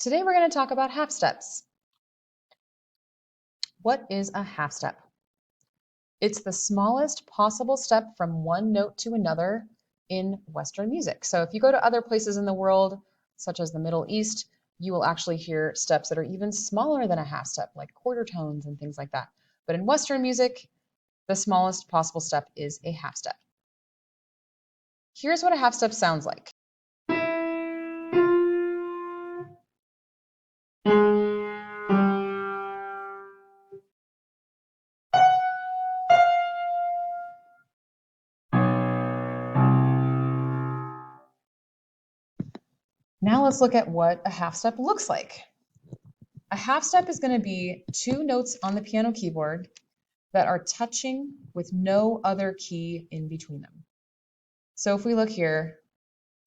Today we're going to talk about half steps. What is a half step? It's the smallest possible step from one note to another in Western music. So if you go to other places in the world, such as the Middle East, you will actually hear steps that are even smaller than a half step, like quarter tones and things like that. But in Western music, the smallest possible step is a half step. Here's what a half step sounds like. Now let's look at what a half step looks like. A half step is going to be two notes on the piano keyboard that are touching with no other key in between them. So if we look here,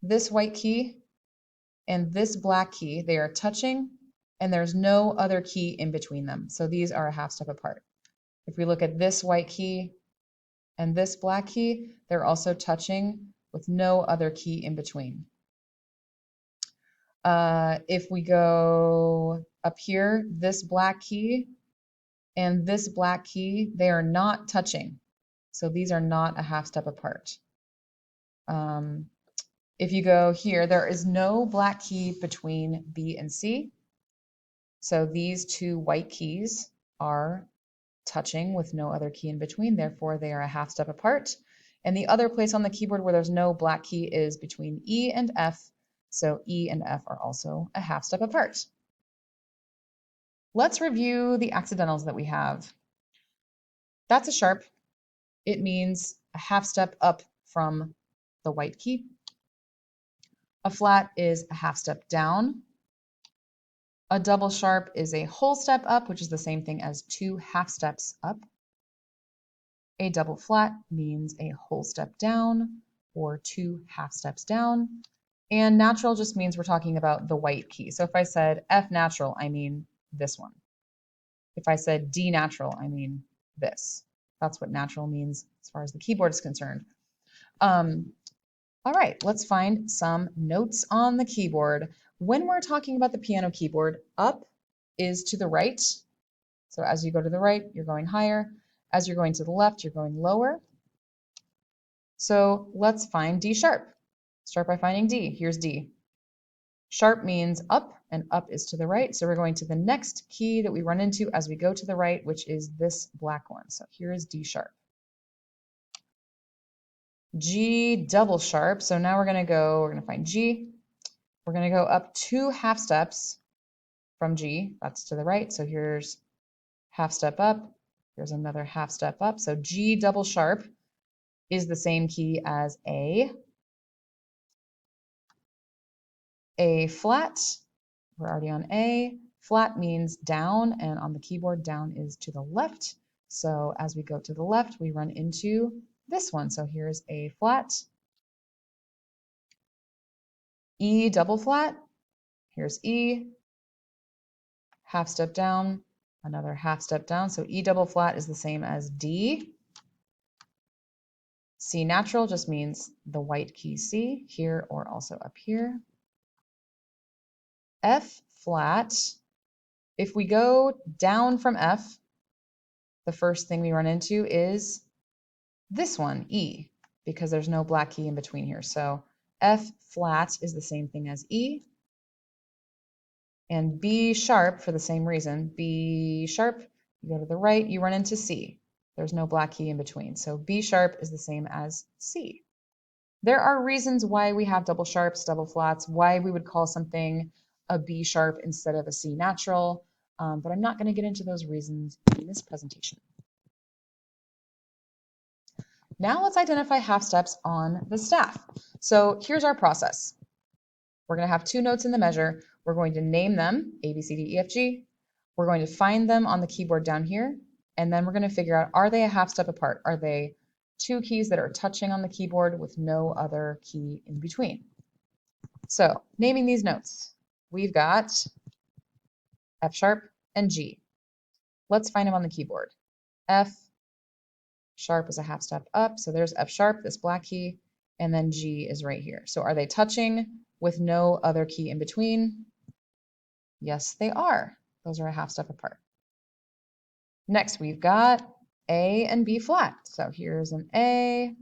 this white key and this black key, they are touching and there's no other key in between them. So these are a half step apart. If we look at this white key and this black key, they're also touching with no other key in between. If we go up here, this black key and this black key, they are not touching. So these are not a half step apart. If you go here, there is no black key between B and C. So these two white keys are touching with no other key in between. Therefore, they are a half step apart. And the other place on the keyboard where there's no black key is between E and F. So E and F are also a half step apart. Let's review the accidentals that we have. That's a sharp. It means a half step up from the white key. A flat is a half step down. A double sharp is a whole step up, which is the same thing as two half steps up. A double flat means a whole step down or two half steps down. And natural just means we're talking about the white key. So if I said F natural, I mean this one. If I said D natural, I mean this. That's what natural means as far as the keyboard is concerned. All right, let's find some notes on the keyboard. When we're talking about the piano keyboard, up is to the right. So as you go to the right, you're going higher. As you're going to the left, you're going lower. So let's find D sharp. Start by finding D. Here's D. Sharp means up, and up is to the right. So we're going to the next key that we run into as we go to the right, which is this black one. So here is D sharp. G double sharp. So now we're going to find G. We're going to go up two half steps from G. That's to the right. So here's half step up. Here's another half step up. So G double sharp is the same key as A. A flat, we're already on A. Flat means down, and on the keyboard, down is to the left. So as we go to the left, we run into this one. So here's A flat. E double flat, here's E. Half step down, another half step down. So E double flat is the same as D. C natural just means the white key C, here or also up here. F flat, if we go down from F, the first thing we run into is this one, E, because there's no black key in between here. So F flat is the same thing as E. And B sharp, for the same reason, B sharp, you go to the right, you run into C. There's no black key in between. So B sharp is the same as C. There are reasons why we have double sharps, double flats, why we would call something a B sharp instead of a C natural, but I'm not going to get into those reasons in this presentation. Now let's identify half steps on the staff. So here's our process. We're going to have two notes in the measure. We're going to name them, A, B, C, D, E, F, G. We're going to find them on the keyboard down here, and then we're going to figure out, are they a half step apart? Are they two keys that are touching on the keyboard with no other key in between? So naming these notes, we've got F sharp and G. Let's find them on the keyboard. F sharp is a half step up, so there's F sharp, this black key, and then G is right here. So are they touching with no other key in between? Yes, they are. Those are a half step apart. Next, we've got A and B flat. So here's an A,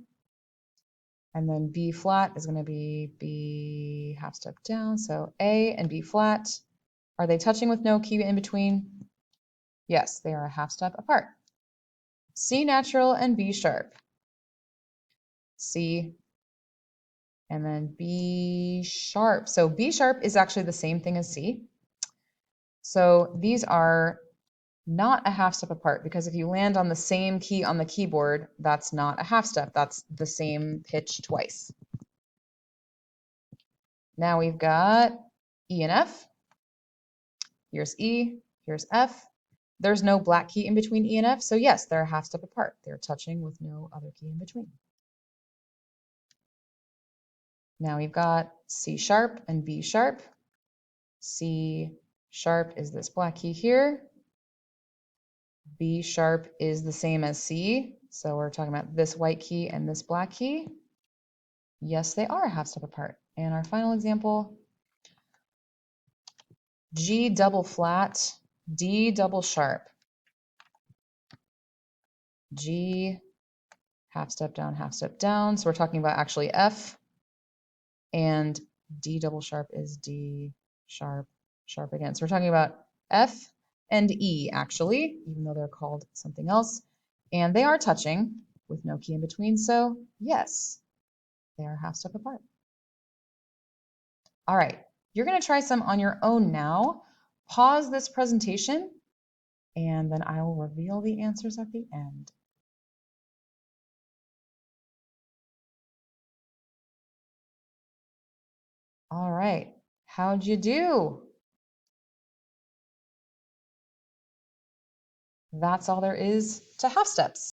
and then B flat is going to be B half step down. So A and B flat, are they touching with no key in between? Yes, they are a half step apart. C natural and B sharp. C and then B sharp. So B sharp is actually the same thing as C. So these are not a half step apart, because if you land on the same key on the keyboard, that's not a half step. That's the same pitch twice. Now we've got E and F. Here's E, here's F. There's no black key in between E and F, so yes, they're a half step apart. They're touching with no other key in between. Now we've got C sharp and B sharp. C sharp is this black key here. B sharp is the same as C, so we're talking about this white key and this black key. Yes, they are a half step apart. And our final example, G double flat, D double sharp. G half step down, half step down. So we're talking about actually F, and D double sharp is D sharp, sharp again. So we're talking about F and E actually, even though they're called something else. And they are touching with no key in between. So yes, they are half step apart. All right, you're going to try some on your own now. Pause this presentation, and then I will reveal the answers at the end. All right, how'd you do? That's all there is to half steps.